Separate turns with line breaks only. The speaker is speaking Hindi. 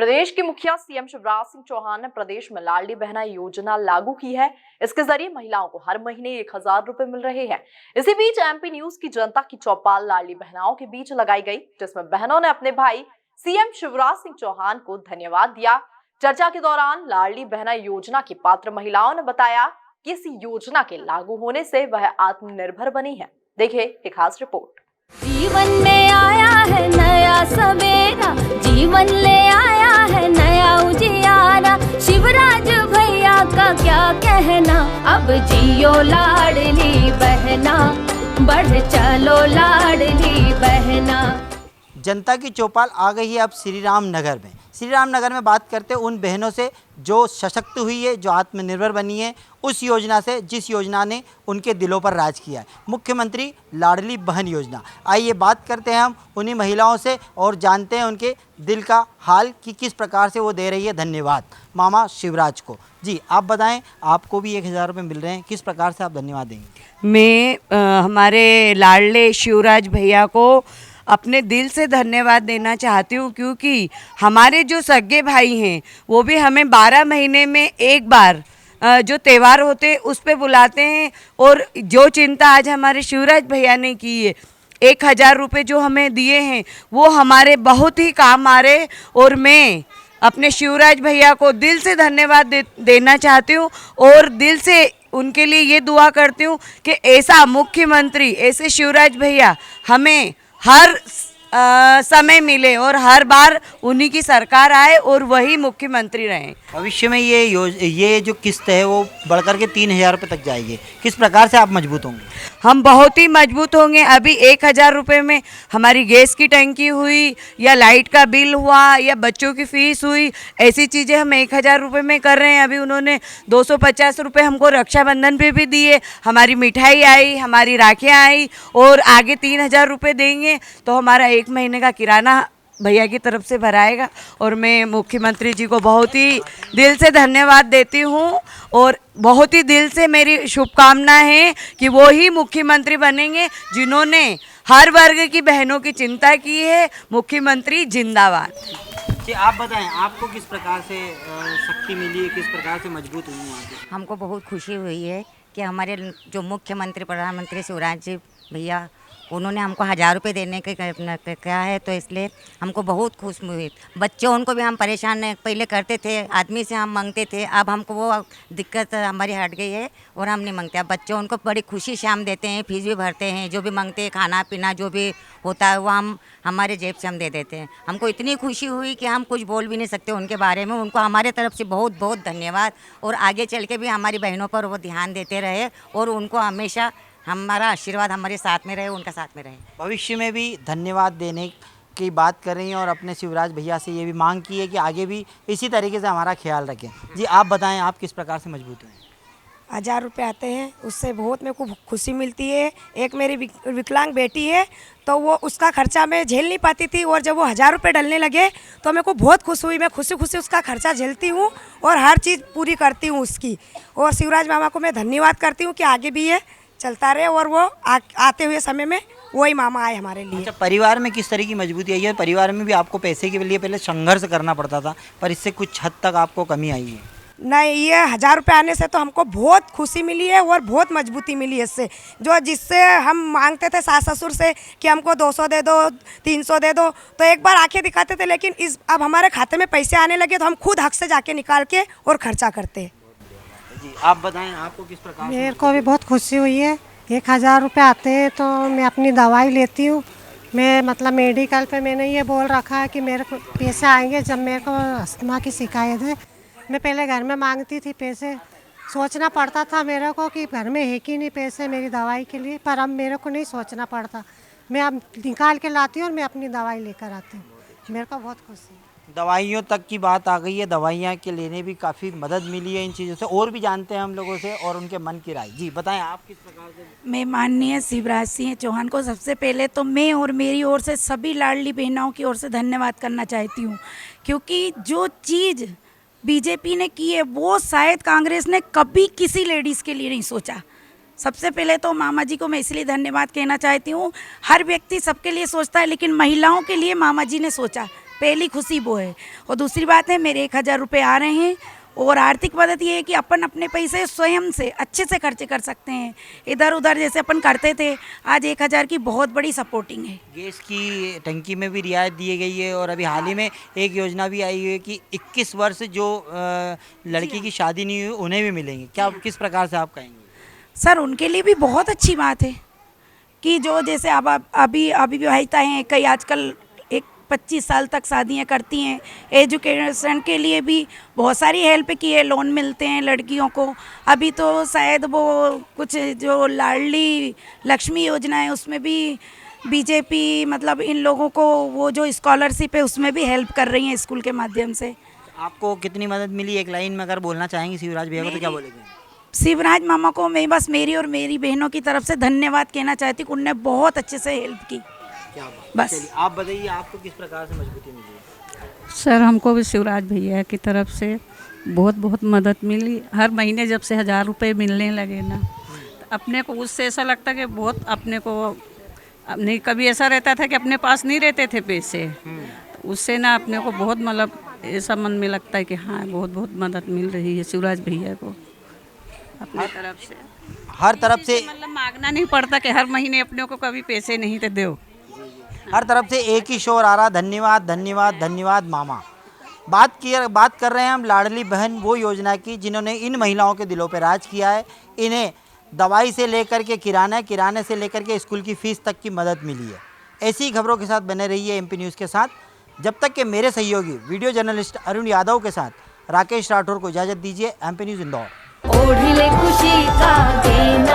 प्रदेश के मुखिया सीएम शिवराज सिंह चौहान ने प्रदेश में लाडली बहना योजना लागू की है। इसके जरिए महिलाओं को हर महीने 1000 रुपए मिल रहे हैं। इसी बीच एमपी न्यूज की जनता की चौपाल लाडली बहनाओं के बीच लगाई गई, जिसमें बहनों ने अपने भाई सीएम शिवराज सिंह चौहान को धन्यवाद दिया। चर्चा के दौरान लाडली बहना योजना की पात्र महिलाओं ने बताया कि इस योजना के लागू होने से वह आत्मनिर्भर बनी है। देखिए एक खास रिपोर्ट।
जीवन में आया है नया सवेरा, जीवन ले आया है नया उजियारा। शिवराज भैया का क्या कहना, अब जियो लाडली बहना, बढ़ चलो लाडली बहना।
जनता की चौपाल आ गई है अब श्री राम नगर में। श्री राम नगर में बात करते हैं उन बहनों से जो सशक्त हुई है, जो आत्मनिर्भर बनी है उस योजना से, जिस योजना ने उनके दिलों पर राज किया है, मुख्यमंत्री लाडली बहन योजना। आइए बात करते हैं हम उन्हीं महिलाओं से और जानते हैं उनके दिल का हाल कि किस प्रकार से वो दे रही है धन्यवाद मामा शिवराज को। जी आप बताएं, आपको भी 1000 रुपये मिल रहे हैं, किस प्रकार से आप धन्यवाद देंगे?
मैं हमारे लाडले शिवराज भैया को अपने दिल से धन्यवाद देना चाहती हूँ, क्योंकि हमारे जो सगे भाई हैं वो भी हमें 12 महीने में एक बार जो त्यौहार होते हैं उस पे बुलाते हैं। और जो चिंता आज हमारे शिवराज भैया ने की है, 1000 रुपये जो हमें दिए हैं वो हमारे बहुत ही काम आ रहे। और मैं अपने शिवराज भैया को दिल से धन्यवाद देना चाहती हूँ और दिल से उनके लिए ये दुआ करती हूँ कि ऐसा मुख्यमंत्री, ऐसे शिवराज भैया हमें हर समय मिले और हर बार उन्हीं की सरकार आए और वही मुख्यमंत्री रहें।
भविष्य में ये जो किस्त है वो बढ़कर के 3000 रुपये तक जाएगी, किस प्रकार से आप मजबूत होंगे?
हम बहुत ही मजबूत होंगे। अभी 1000 रुपये में हमारी गैस की टंकी हुई या लाइट का बिल हुआ या बच्चों की फीस हुई, ऐसी चीज़ें हम 1000 रुपये में कर रहे हैं। अभी उन्होंने 250 रुपये हमको रक्षाबंधन पे भी दिए, हमारी मिठाई आई, हमारी राखियाँ आई और आगे 3000 रुपये देंगे तो हमारा 1 महीने का किराना भैया की तरफ से भराएगा। और मैं मुख्यमंत्री जी को बहुत ही दिल से धन्यवाद देती हूँ और बहुत ही दिल से मेरी शुभकामना है कि वो ही मुख्यमंत्री बनेंगे जिन्होंने हर वर्ग की बहनों की चिंता की है। मुख्यमंत्री जिंदाबाद।
जी आप बताएं, आपको किस प्रकार से शक्ति मिली है, किस प्रकार से मजबूत हुई है?
हमको बहुत खुशी हुई है कि हमारे जो मुख्यमंत्री प्रधानमंत्री शिवराज जी भैया, उन्होंने हमको 1000 रुपये देने के क्या है, तो इसलिए हमको बहुत खुश हुई। बच्चों उनको भी हम परेशान पहले करते थे, आदमी से हम मांगते थे, अब हमको वो दिक्कत हमारी हट गई है और हम नहीं मांगते। अब बच्चों उनको बड़ी खुशी से हम देते हैं, फीस भी भरते हैं, जो भी मांगते हैं खाना पीना जो भी होता है वो हम हमारे जेब से हम दे देते हैं। हमको इतनी खुशी हुई कि हम कुछ बोल भी नहीं सकते उनके बारे में। उनको हमारे तरफ से बहुत बहुत धन्यवाद और आगे चल के भी हमारी बहनों पर वो ध्यान देते रहे और उनको हमेशा हमारा आशीर्वाद हमारे साथ में रहे, उनका साथ में रहे।
भविष्य में भी धन्यवाद देने की बात कर रही हैं और अपने शिवराज भैया से ये भी मांग की है कि आगे भी इसी तरीके से हमारा ख्याल रखें। जी आप बताएं, आप किस प्रकार से मजबूत हुए?
1000 रुपये आते हैं, उससे बहुत मेरे को खुशी मिलती है। एक मेरी विकलांग बेटी है तो वो उसका खर्चा मैं झेल नहीं पाती थी और जब वो 1000 रुपये डलने लगे तो मेरे को बहुत खुश हुई। मैं खुशी खुशी उसका खर्चा झेलती हूँ और हर चीज़ पूरी करती हूँ उसकी। और शिवराज मामा को मैं धन्यवाद करती हूँ कि आगे भी ये चलता रहे और वो आते हुए समय में वही मामा आए हमारे लिए।
अच्छा, परिवार में किस तरह की मजबूती आई है? परिवार में भी आपको पैसे के लिए पहले संघर्ष करना पड़ता था, पर इससे कुछ हद तक आपको कमी आई है?
नहीं, ये 1000 रुपये आने से तो हमको बहुत खुशी मिली है और बहुत मजबूती मिली है इससे। जो जिससे हम मांगते थे सास ससुर से कि हमको 200 दे दो, 300 दे दो, तो एक बार आंखें दिखाते थे, लेकिन अब हमारे खाते में पैसे आने लगे तो हम खुद हक से जाके निकाल के और खर्चा करते हैं।
जी आप बताएं, आपको किस प्रकार?
मेरे को भी बहुत खुशी हुई है। 1000 रुपये आते हैं तो मैं अपनी दवाई लेती हूँ। मैं मतलब मेडिकल पे मैंने ये बोल रखा है कि मेरे को पैसे आएंगे जब मेरे को अस्थमा की शिकायत है। मैं पहले घर में मांगती थी पैसे, सोचना पड़ता था मेरे को कि घर में है कि नहीं पैसे मेरी दवाई के लिए, पर अब मेरे को नहीं सोचना पड़ता। मैं अब निकाल के लाती हूँ और मैं अपनी दवाई लेकर आती हूँ। मेरे को बहुत खुशी है।
दवाइयों तक की बात आ गई है, दवाइयाँ के लेने भी काफ़ी मदद मिली है इन चीज़ों से। और भी जानते हैं हम लोगों से और उनके मन की राय। जी बताएं, आप किस प्रकार से?
मैं माननीय शिवराज सिंह चौहान को सबसे पहले तो मैं और मेरी ओर से सभी लाडली बहनों की ओर से धन्यवाद करना चाहती हूँ, क्योंकि जो चीज़ बीजेपी ने की है वो शायद कांग्रेस ने कभी किसी लेडीज़ के लिए नहीं सोचा। सबसे पहले तो मामा जी को मैं इसलिए धन्यवाद कहना चाहती हूँ। हर व्यक्ति सबके लिए सोचता है, लेकिन महिलाओं के लिए मामा जी ने सोचा पहली खुशी वो है। और दूसरी बात है, मेरे 1000 रुपये आ रहे हैं और आर्थिक मदद ये है कि अपन अपने पैसे स्वयं से अच्छे से खर्चे कर सकते हैं। इधर उधर जैसे अपन करते थे, आज 1000 की बहुत बड़ी सपोर्टिंग है।
गैस की टंकी में भी रियायत दी गई है और अभी हाल ही में एक योजना भी आई है कि 21 वर्ष जो लड़की की शादी नहीं हुई उन्हें भी मिलेंगे। क्या किस प्रकार से आप कहेंगे?
सर, उनके लिए भी बहुत अच्छी बात है कि जो जैसे अब अभी विवाहिता हैं, कई आजकल 25 साल तक शादियां करती हैं, एजुकेशन के लिए भी बहुत सारी हेल्प की है, लोन मिलते हैं लड़कियों को। अभी तो शायद वो कुछ जो लाडली लक्ष्मी योजना है उसमें भी बीजेपी मतलब इन लोगों को वो जो स्कॉलरशिप है उसमें भी हेल्प कर रही है स्कूल के माध्यम से।
आपको कितनी मदद मिली, एक लाइन में अगर बोलना चाहेंगे शिवराज भैया को तो क्या बोलेंगे?
शिवराज मामा को मैं बस मेरी और मेरी बहनों की तरफ से धन्यवाद कहना चाहती हूँ, उनने बहुत अच्छे से हेल्प की।
क्या बात।
बस।
चलिए, आप बताइए आपको किस प्रकार से मजबूती मिली?
सर, हमको भी शिवराज भैया की तरफ से बहुत बहुत मदद मिली। हर महीने जब से 1000 रुपये मिलने लगे ना, तो अपने को उससे ऐसा लगता कि बहुत अपने को नहीं, कभी ऐसा रहता था कि अपने पास नहीं रहते थे पैसे, तो उससे ना अपने को बहुत मतलब ऐसा मन में लगता है कि हाँ बहुत बहुत मदद मिल रही है शिवराज भैया को अपनी तरफ से।
हर तरफ से
मतलब मांगना नहीं पड़ता कि हर महीने अपने को कभी पैसे नहीं तो दो।
हर तरफ से एक ही शोर आ रहा, धन्यवाद धन्यवाद धन्यवाद मामा। बात कर रहे हैं हम लाडली बहन वो योजना की जिन्होंने इन महिलाओं के दिलों पर राज किया है। इन्हें दवाई से लेकर के किराने से लेकर के स्कूल की फीस तक की मदद मिली है। ऐसी खबरों के साथ बने रहिए MP न्यूज़ के साथ। जब तक के मेरे सहयोगी वीडियो जर्नलिस्ट अरुण यादव के साथ राकेश राठौर को इजाज़त दीजिए। MP news Indore.
ओढ़ ले खुशी का दिन